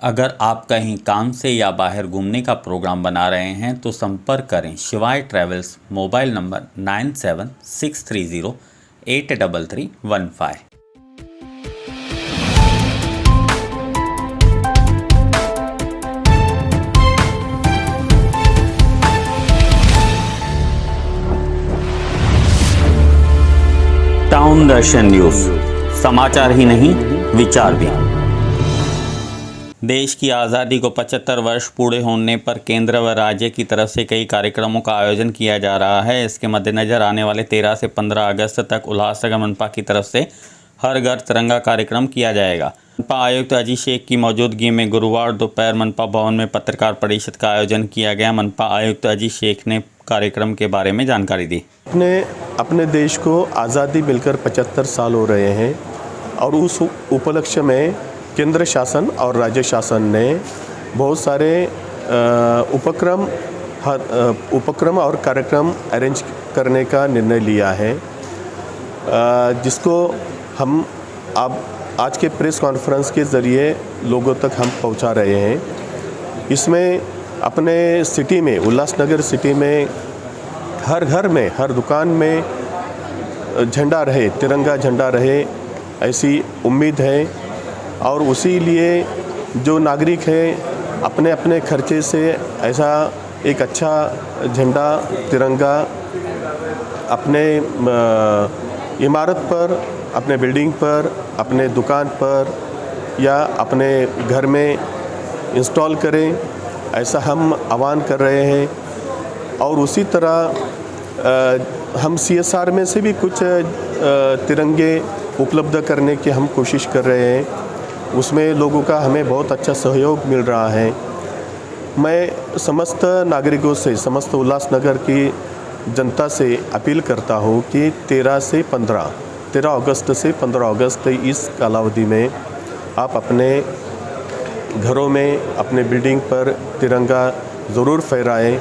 अगर आप कहीं काम से या बाहर घूमने का प्रोग्राम बना रहे हैं तो संपर्क करें शिवाय ट्रैवल्स। Mobile number 9763083315। टाउन दर्शन न्यूज, समाचार ही नहीं विचार भी। देश की आज़ादी को 75 वर्ष पूरे होने पर केंद्र व राज्य की तरफ से कई कार्यक्रमों का आयोजन किया जा रहा है। इसके मद्देनज़र आने वाले 13 से 15 अगस्त तक उल्लासनगर मनपा की तरफ से हर घर तिरंगा कार्यक्रम किया जाएगा। मनपा आयुक्त अजीत शेख की मौजूदगी में गुरुवार दोपहर मनपा भवन में पत्रकार परिषद का आयोजन किया गया। मनपा आयुक्त अजीत शेख ने कार्यक्रम के बारे में जानकारी दी। अपने देश को आज़ादी मिलकर 75 साल हो रहे हैं और उस उपलक्ष्य में केंद्र शासन और राज्य शासन ने बहुत सारे उपक्रम और कार्यक्रम अरेंज करने का निर्णय लिया है, जिसको हम अब आज के प्रेस कॉन्फ्रेंस के ज़रिए लोगों तक हम पहुंचा रहे हैं। इसमें अपने सिटी में, उल्लासनगर सिटी में हर घर में, हर दुकान में झंडा रहे, तिरंगा झंडा रहे, ऐसी उम्मीद है। और उसी लिए जो नागरिक हैं अपने अपने खर्चे से ऐसा एक अच्छा झंडा तिरंगा अपने इमारत पर, अपने बिल्डिंग पर, अपने दुकान पर या अपने घर में इंस्टॉल करें, ऐसा हम आह्वान कर रहे हैं। और उसी तरह हम CSR में से भी कुछ तिरंगे उपलब्ध करने की हम कोशिश कर रहे हैं। उसमें लोगों का हमें बहुत अच्छा सहयोग मिल रहा है। मैं समस्त नागरिकों से, समस्त उल्लासनगर की जनता से अपील करता हूं कि 13 अगस्त से 15 अगस्त इस कालावधि में आप अपने घरों में, अपने बिल्डिंग पर तिरंगा ज़रूर फहराएं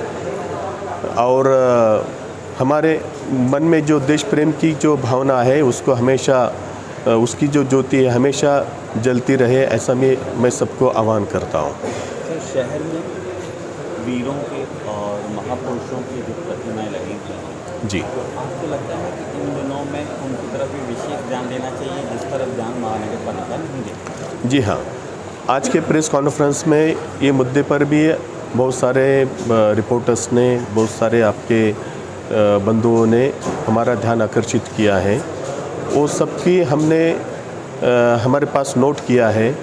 और हमारे मन में जो देश प्रेम की जो भावना है उसको हमेशा, उसकी जो ज्योति है हमेशा जलती रहे, ऐसा मैं सबको आह्वान करता हूँ। सर, शहर में वीरों के और महापुरुषों की जो प्रतिमाएं लगी हुई हैं, जी, तो आपको लगता है कि इन दिनों में उनकी तरफ भी विशेष ध्यान देना चाहिए जिस तरफ ध्यान महानगर पालिका नहीं देती? जी हाँ, आज के प्रेस कॉन्फ्रेंस में ये मुद्दे पर भी बहुत सारे रिपोर्टर्स ने, बहुत सारे आपके बंधुओं ने हमारा ध्यान आकर्षित किया है। वो सबकी हमने हमारे पास नोट किया है।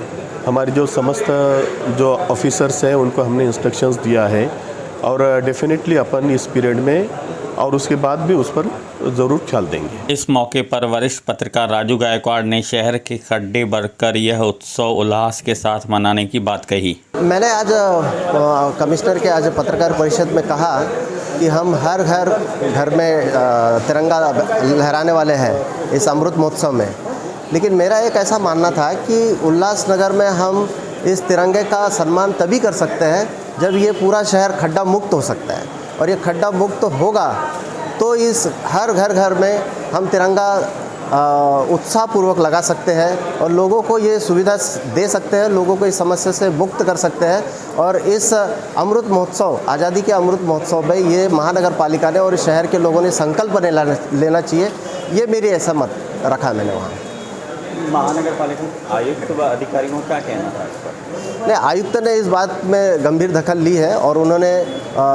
हमारे जो समस्त जो ऑफिसर्स हैं उनको हमने इंस्ट्रक्शंस दिया है और डेफिनेटली अपन इस पीरियड में और उसके बाद भी उस पर ज़रूर ख्याल देंगे। इस मौके पर वरिष्ठ पत्रकार राजू गायकवाड़ ने शहर के खड्डे भरकर यह उत्सव उल्लास के साथ मनाने की बात कही। मैंने आज कमिश्नर के आज पत्रकार परिषद में कहा कि हम हर घर में तिरंगा लहराने वाले हैं इस अमृत महोत्सव में। लेकिन मेरा एक ऐसा मानना था कि उल्लासनगर में हम इस तिरंगे का सम्मान तभी कर सकते हैं जब ये पूरा शहर खड्डा मुक्त हो सकता है। और ये खड्डा मुक्त होगा तो इस हर घर में हम तिरंगा उत्साहपूर्वक लगा सकते हैं और लोगों को ये सुविधा दे सकते हैं, लोगों को इस समस्या से मुक्त कर सकते हैं। और इस अमृत महोत्सव, आज़ादी के अमृत महोत्सव में ये महानगर पालिका ने और इस शहर के लोगों ने संकल्प लेना चाहिए। ये मेरी ऐसा मत रखा मैंने वहाँ। महानगर पालिका आयुक्त व अधिकारियों का कहना था इस पर? नहीं, आयुक्त ने इस बात में गंभीर दखल ली है और उन्होंने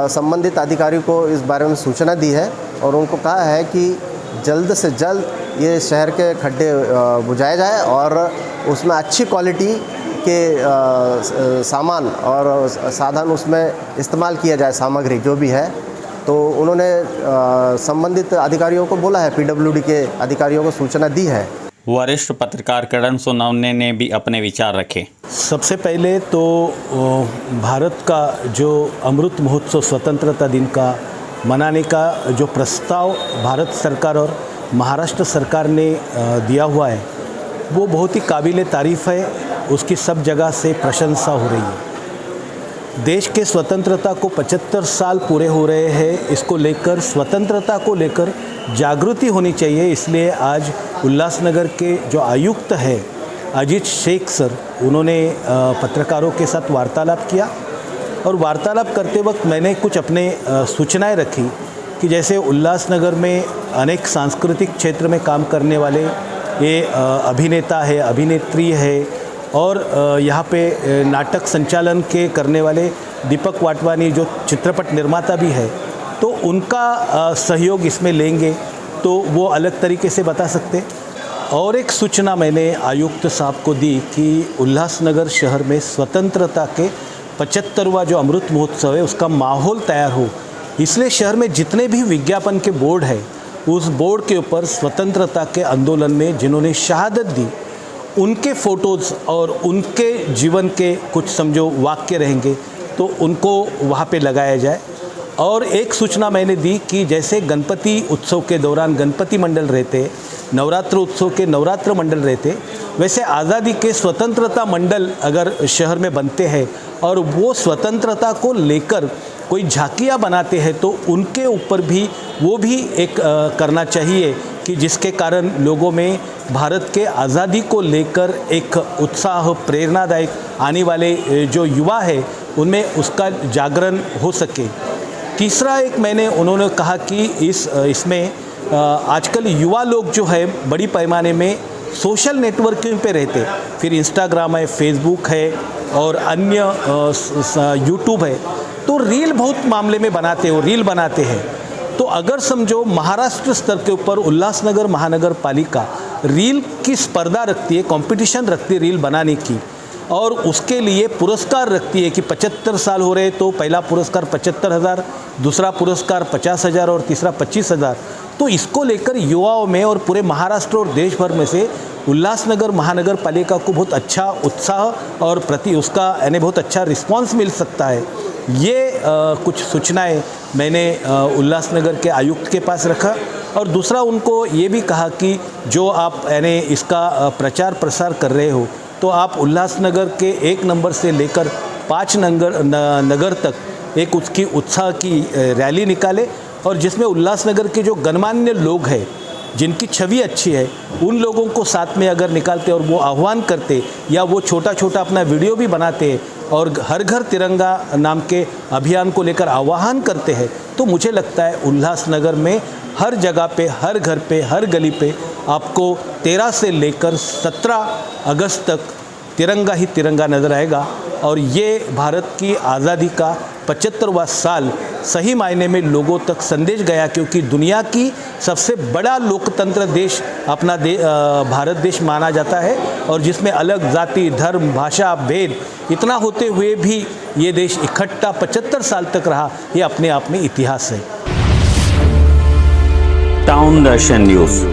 संबंधित अधिकारी को इस बारे में सूचना दी है और उनको कहा है कि जल्द से जल्द ये शहर के खड्डे बुझाए जाए और उसमें अच्छी क्वालिटी के सामान और साधन उसमें इस्तेमाल किया जाए, सामग्री जो भी है। तो उन्होंने संबंधित अधिकारियों को बोला है, PWD के अधिकारियों को सूचना दी है। वरिष्ठ पत्रकार करण सोनवने ने भी अपने विचार रखे। सबसे पहले तो भारत का जो अमृत महोत्सव स्वतंत्रता दिन का मनाने का जो प्रस्ताव भारत सरकार और महाराष्ट्र सरकार ने दिया हुआ है वो बहुत ही काबिल तारीफ़ है। उसकी सब जगह से प्रशंसा हो रही है। देश के स्वतंत्रता को 75 साल पूरे हो रहे हैं, इसको लेकर, स्वतंत्रता को लेकर जागृति होनी चाहिए। इसलिए आज उल्लासनगर के जो आयुक्त है अजीत शेख सर, उन्होंने पत्रकारों के साथ वार्तालाप किया और वार्तालाप करते वक्त मैंने कुछ अपने सूचनाएं रखी कि जैसे उल्लासनगर में अनेक सांस्कृतिक क्षेत्र में काम करने वाले ये अभिनेता है, अभिनेत्री है और यहाँ पे नाटक संचालन के करने वाले दीपक वाटवानी जो चित्रपट निर्माता भी है, तो उनका सहयोग इसमें लेंगे तो वो अलग तरीके से बता सकते। और एक सूचना मैंने आयुक्त साहब को दी कि उल्लासनगर शहर में स्वतंत्रता के 75वां जो अमृत महोत्सव है उसका माहौल तैयार हो, इसलिए शहर में जितने भी विज्ञापन के बोर्ड है उस बोर्ड के ऊपर स्वतंत्रता के आंदोलन में जिन्होंने शहादत दी उनके फ़ोटोज़ और उनके जीवन के कुछ समझो वाक्य रहेंगे तो उनको वहाँ पे लगाया जाए। और एक सूचना मैंने दी कि जैसे गणपति उत्सव के दौरान गणपति मंडल रहते, नवरात्र उत्सव के नवरात्र मंडल रहते, वैसे आज़ादी के स्वतंत्रता मंडल अगर शहर में बनते हैं और वो स्वतंत्रता को लेकर कोई झांकियाँ बनाते हैं तो उनके ऊपर भी वो भी एक करना चाहिए कि जिसके कारण लोगों में भारत के आज़ादी को लेकर एक उत्साह, प्रेरणादायक आने वाले जो युवा है उनमें उसका जागरण हो सके। तीसरा एक मैंने उन्होंने कहा कि इसमें आजकल युवा लोग जो है बड़ी पैमाने में सोशल नेटवर्किंग पे रहते, फिर इंस्टाग्राम है, फेसबुक है और अन्य यूट्यूब है, तो रील बहुत मामले में बनाते हो, रील बनाते हैं। तो अगर समझो महाराष्ट्र स्तर के ऊपर उल्लासनगर महानगर पालिका रील की स्पर्धा रखती है, कंपटीशन रखती है रील बनाने की और उसके लिए पुरस्कार रखती है कि 75 साल हो रहे तो पहला पुरस्कार 75,000, दूसरा पुरस्कार 50,000 और तीसरा 25,000। तो इसको लेकर युवाओं में और पूरे महाराष्ट्र और देश भर में से उल्लासनगर महानगर पालिका को बहुत अच्छा उत्साह और उसका यानी बहुत अच्छा रिस्पांस मिल सकता है। ये कुछ सूचनाएं मैंने उल्लासनगर के आयुक्त के पास रखा और दूसरा उनको ये भी कहा कि जो आप यानी इसका प्रचार प्रसार कर रहे हो तो आप उल्लासनगर के 1 नंबर से लेकर 5 नगर तक एक उसकी उत्साह की रैली निकाले और जिसमें उल्लासनगर के जो गणमान्य लोग हैं जिनकी छवि अच्छी है उन लोगों को साथ में अगर निकालते और वो आह्वान करते या वो छोटा छोटा अपना वीडियो भी बनाते और हर घर तिरंगा नाम के अभियान को लेकर आह्वान करते हैं तो मुझे लगता है उल्लासनगर में हर जगह पे, हर घर पे, हर गली पे आपको 13 से लेकर 17 अगस्त तक तिरंगा ही तिरंगा नज़र आएगा। और ये भारत की आज़ादी का 75वां साल सही मायने में लोगों तक संदेश गया, क्योंकि दुनिया की सबसे बड़ा लोकतंत्र देश अपना भारत देश माना जाता है और जिसमें अलग जाति, धर्म, भाषा, भेद इतना होते हुए भी ये देश इकट्ठा 75 साल तक रहा, ये अपने आप में इतिहास है। टाउन दर्शन न्यूज़,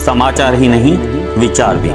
समाचार ही नहीं विचार भी।